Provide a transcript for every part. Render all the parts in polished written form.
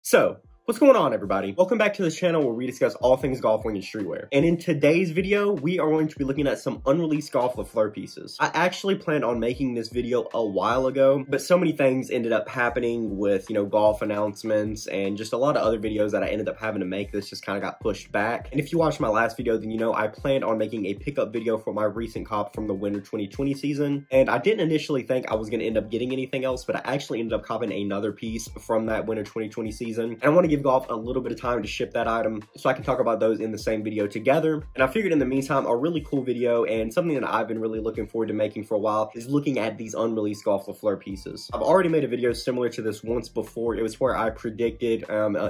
So, what's going on, everybody? Welcome back to this channel where we discuss all things golf wing and streetwear. And in today's video, we are going to be looking at some unreleased Golf Le Fleur pieces. I actually planned on making this video a while ago, but so many things ended up happening with, golf announcements and just a lot of other videos that I ended up having to make. This just kind of got pushed back. And if you watched my last video, then I planned on making a pickup video for my recent cop from the winter 2020 season. And I didn't initially think I was going to end up getting anything else, but I actually ended up copping another piece from that winter 2020 season. And I want to give golf a little bit of time to ship that item so I can talk about those in the same video together. And I figured in the meantime, a really cool video and something that I've been really looking forward to making for a while is looking at these unreleased Golf Le Fleur pieces. I've already made a video similar to this once before. It was where I predicted,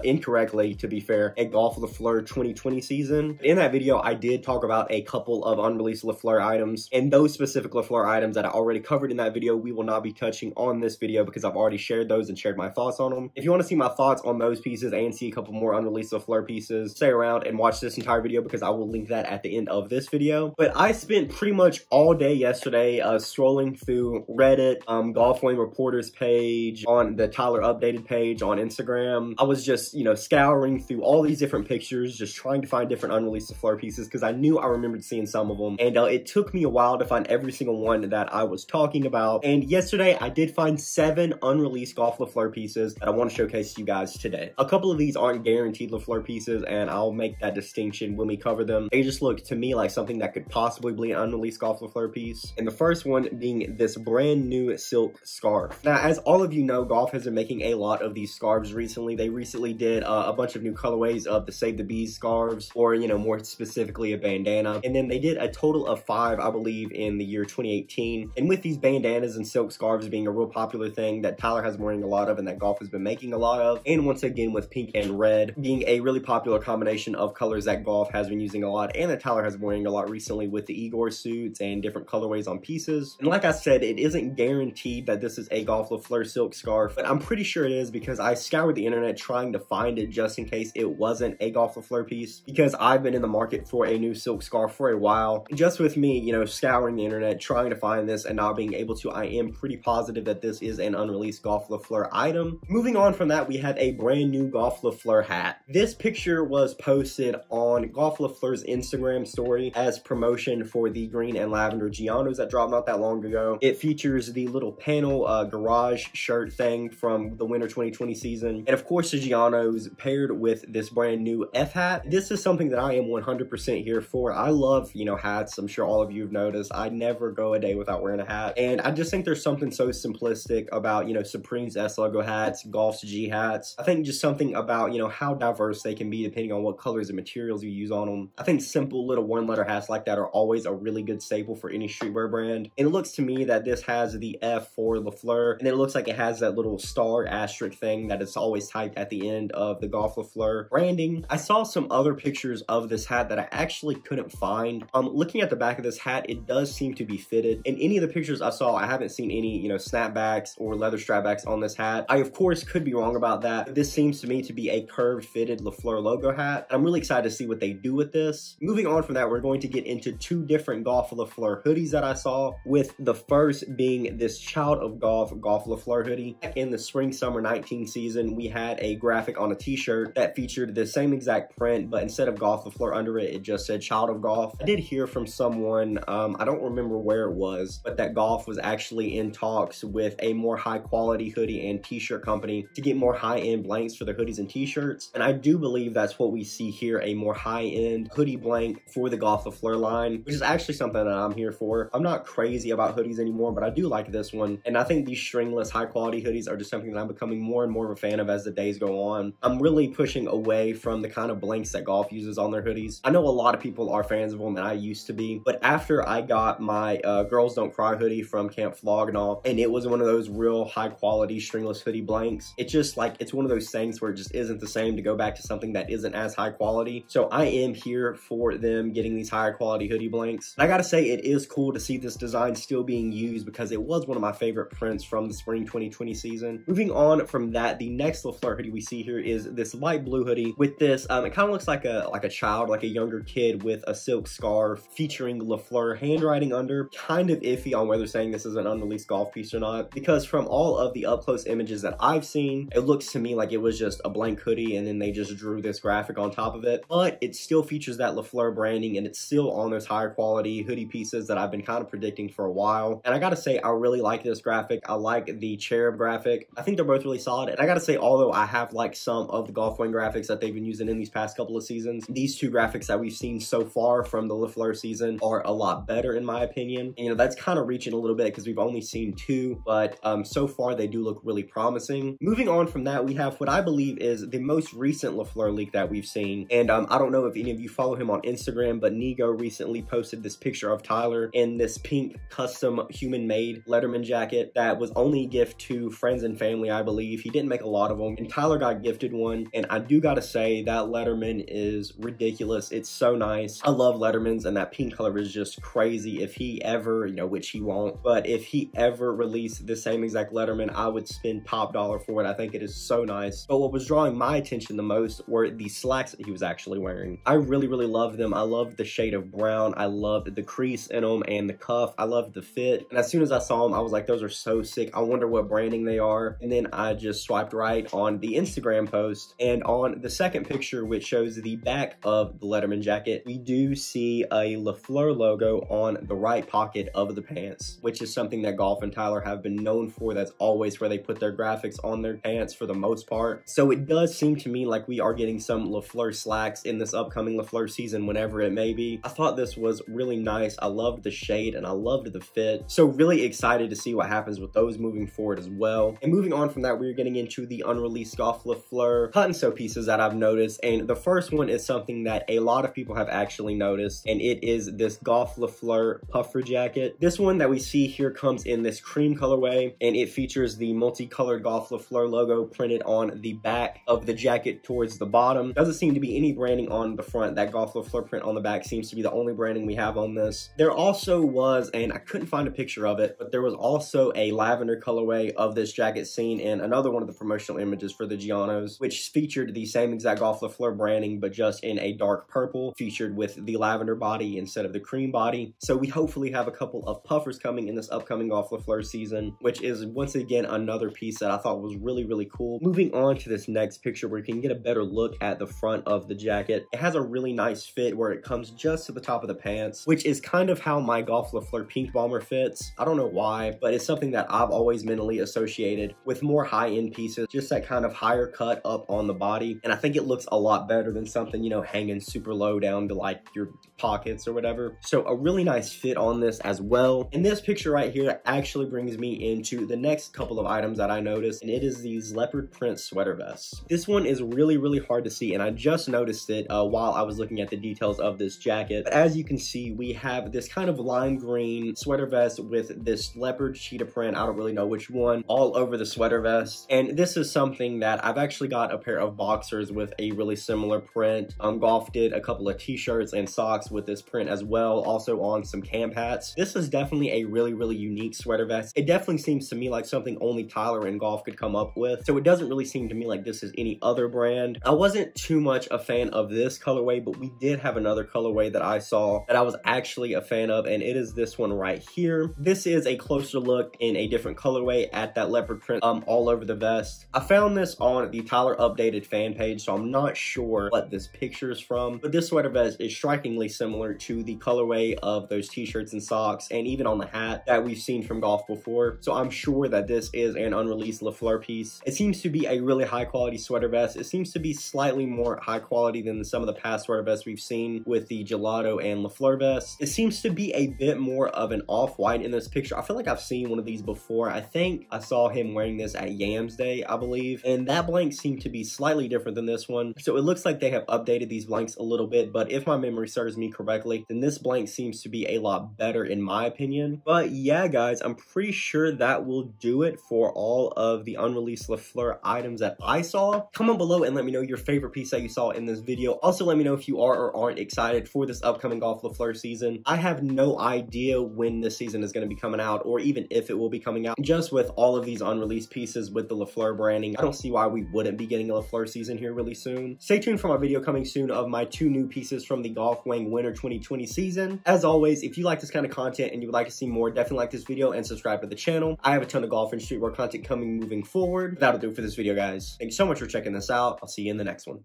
incorrectly to be fair, a Golf Le Fleur 2020 season. In that video, I did talk about a couple of unreleased Le Fleur items, and those specific Le Fleur items that I already covered in that video, we will not be touching on this video because I've already shared those and shared my thoughts on them. If you want to see my thoughts on those pieces and see a couple more unreleased Le Fleur pieces, stay around and watch this entire video because I will link that at the end of this video. But I spent pretty much all day yesterday scrolling through Reddit, Golf Wing Reporters page, on the Tyler Updated page on Instagram. I was just, scouring through all these different pictures, just trying to find different unreleased Le Fleur pieces because I knew I remembered seeing some of them. And it took me a while to find every single one that I was talking about. And yesterday, I did find 7 unreleased Golf Le Fleur pieces that I want to showcase to you guys today. A couple of these aren't guaranteed Le Fleur pieces, and I'll make that distinction when we cover them. They just look to me like something that could possibly be an unreleased Golf Le Fleur piece. And the first one being this brand new silk scarf. Now, as all of you know, Golf has been making a lot of these scarves recently. They recently did a bunch of new colorways of the Save the Bees scarves, or, more specifically a bandana. And then they did a total of 5, I believe, in the year 2018. And with these bandanas and silk scarves being a real popular thing that Tyler has been wearing a lot of and that Golf has been making a lot of, and once again with pink and red being a really popular combination of colors that Golf has been using a lot and that Tyler has been wearing a lot recently with the Igor suits and different colorways on pieces. And like I said, it isn't guaranteed that this is a Golf Le Fleur silk scarf, but I'm pretty sure it is because I scoured the internet trying to find it just in case it wasn't a Golf Le Fleur piece, because I've been in the market for a new silk scarf for a while. And just with me, scouring the internet trying to find this and not being able to, I am pretty positive that this is an unreleased Golf Le Fleur item. Moving on from that, we have a brand new Golf Le Fleur hat. This picture was posted on Golf Le Fleur's Instagram story as promotion for the green and lavender Gianos that dropped not that long ago. It features the little panel garage shirt thing from the winter 2020 season, and of course the Gianos paired with this brand new F hat. This is something that I am 100% here for. I love, hats. I'm sure all of you have noticed. I never go a day without wearing a hat, and I just think there's something so simplistic about, Supreme's S logo hats, Golf's G hats. I think just something about, how diverse they can be depending on what colors and materials you use on them. I think simple little one-letter hats like that are always a really good staple for any streetwear brand. And it looks to me that this has the F for Le Fleur, and it looks like it has that little star asterisk thing that is always typed at the end of the Golf Le Fleur branding. I saw some other pictures of this hat that I actually couldn't find. Looking at the back of this hat, it does seem to be fitted. In any of the pictures I saw, I haven't seen any, snapbacks or leather strapbacks on this hat. I, of course, could be wrong about that, but this seems to me to be a curved fitted Le Fleur logo hat. I'm really excited to see what they do with this. Moving on from that, we're going to get into 2 different Golf Le Fleur hoodies that I saw, with the first being this Child of Golf Le Fleur hoodie. Back in the spring summer 19 season, we had a graphic on a t-shirt that featured the same exact print, but instead of Golf Le Fleur under it, it just said Child of Golf. I did hear from someone, I don't remember where it was, but that Golf was actually in talks with a more high quality hoodie and t-shirt company to get more high-end blanks for their hoodies and t-shirts. And I do believe that's what we see here, a more high-end hoodie blank for the Golf Le Fleur line, which is actually something that I'm here for. I'm not crazy about hoodies anymore, but I do like this one. And I think these stringless high-quality hoodies are just something that I'm becoming more and more of a fan of as the days go on. I'm really pushing away from the kind of blanks that Golf uses on their hoodies. I know a lot of people are fans of them, and I used to be, but after I got my Girls Don't Cry hoodie from Camp Flog and all, and it was one of those real high-quality stringless hoodie blanks, it's just like, it's one of those things where it just isn't the same to go back to something that isn't as high quality. So I am here for them getting these higher quality hoodie blanks. And I gotta say, it is cool to see this design still being used because it was one of my favorite prints from the spring 2020 season. Moving on from that, the next Le Fleur hoodie we see here is this light blue hoodie with this, it kind of looks like a child, like a younger kid with a silk scarf featuring Le Fleur handwriting under. Kind of iffy on whether saying this is an unreleased Golf piece or not, because from all of the up close images that I've seen, it looks to me like it was just a a blank hoodie and then they just drew this graphic on top of it. But it still features that LaFleur branding, and it's still on those higher quality hoodie pieces that I've been kind of predicting for a while. And I gotta say, I really like this graphic. I like the cherub graphic. I think they're both really solid. And I gotta say, although I have liked some of the Golf Wang graphics that they've been using in these past couple of seasons, these two graphics that we've seen so far from the LaFleur season are a lot better in my opinion. And, you know, that's kind of reaching a little bit because we've only seen two, but so far they do look really promising. Moving on from that, we have what I believe is the most recent LaFleur leak that we've seen. And I don't know if any of you follow him on Instagram, but Nigo recently posted this picture of Tyler in this pink custom human-made Letterman jacket that was only a gift to friends and family, I believe. He didn't make a lot of them, and Tyler got gifted one, and I do gotta say that Letterman is ridiculous. It's so nice. I love Lettermans, and that pink color is just crazy. If he ever, you know, which he won't, but if he ever released the same exact Letterman, I would spend top dollar for it. I think it is so nice. But what was drawing my attention the most were the slacks that he was actually wearing. I really loved them. I loved the shade of brown. I loved the crease in them and the cuff. I loved the fit. And as soon as I saw them, I was like, those are so sick. I wonder what branding they are. And then I just swiped right on the Instagram post, and on the second picture, which shows the back of the Letterman jacket, we do see a LaFleur logo on the right pocket of the pants, which is something that Golf and Tyler have been known for. That's always where they put their graphics on their pants for the most part. So it does seem to me like we are getting some LaFleur slacks in this upcoming LaFleur season, whenever it may be. I thought this was really nice. I loved the shade and I loved the fit. So really excited to see what happens with those moving forward as well. And moving on from that, we're getting into the unreleased Golf LaFleur cut and sew pieces that I've noticed. And the first one is something that a lot of people have actually noticed, and it is this Golf LaFleur puffer jacket. This one that we see here comes in this cream colorway, and it features the multicolored Golf LaFleur logo printed on the back of the jacket towards the bottom. Doesn't seem to be any branding on the front. That Golf LaFleur print on the back seems to be the only branding we have on this. There also was, and I couldn't find a picture of it, but there was also a lavender colorway of this jacket seen in another one of the promotional images for the Giannos, which featured the same exact Golf LaFleur branding, but just in a dark purple, featured with the lavender body instead of the cream body. So we hopefully have a couple of puffers coming in this upcoming Golf LaFleur season, which is once again another piece that I thought was really cool. Moving on to this next picture where you can get a better look at the front of the jacket. It has a really nice fit where it comes just to the top of the pants, which is kind of how my Golf LaFleur pink bomber fits. I don't know why, but it's something that I've always mentally associated with more high-end pieces, just that kind of higher cut up on the body. And I think it looks a lot better than something, you know, hanging super low down to like your pockets or whatever. So a really nice fit on this as well. And this picture right here actually brings me into the next couple of items that I noticed, and it is these leopard print sweater vests. This one is really hard to see, and I just noticed it while I was looking at the details of this jacket. But as you can see, we have this kind of lime green sweater vest with this leopard cheetah print, I don't really know which one, all over the sweater vest. And this is something that I've actually got a pair of boxers with a really similar print. Golf did a couple of t-shirts and socks with this print as well, also on some camp hats. This is definitely a really unique sweater vest. It definitely seems to me like something only Tyler and Golf could come up with, so it doesn't really seem to me like this is any other brand. I wasn't too much a fan of this colorway, but we did have another colorway that I saw that I was actually a fan of, and it is this one right here. This is a closer look in a different colorway at that leopard print all over the vest. I found this on the Tyler Updated fan page, so I'm not sure what this picture is from, but this sweater vest is strikingly similar to the colorway of those t-shirts and socks, and even on the hat that we've seen from Golf before. So I'm sure that this is an unreleased LaFleur piece. It seems to be a really high quality sweater vest. It seems to be slightly more high quality than some of the past sweater vests we've seen with the Gelato and LaFleur vest. It seems to be a bit more of an off-white in this picture. I feel like I've seen one of these before. I think I saw him wearing this at Yams Day, I believe, and that blank seemed to be slightly different than this one. So it looks like they have updated these blanks a little bit, but if my memory serves me correctly, then this blank seems to be a lot better in my opinion. But yeah, guys, I'm pretty sure that will do it for all of the unreleased LaFleur items that I saw. Comment below and let me know your favorite piece that you saw in this video. Also, let me know if you are or aren't excited for this upcoming Golf LaFleur season. I have no idea when this season is going to be coming out, or even if it will be coming out. Just with all of these unreleased pieces with the LaFleur branding, I don't see why we wouldn't be getting a LaFleur season here really soon. Stay tuned for my video coming soon of my 2 new pieces from the Golf Wang Winter 2020 season. As always, if you like this kind of content and you would like to see more, definitely like this video and subscribe to the channel. I have a ton of golf and streetwear content coming moving forward. That'll do it for this video, guys. Thank you. Thank you so much for checking this out. I'll see you in the next one.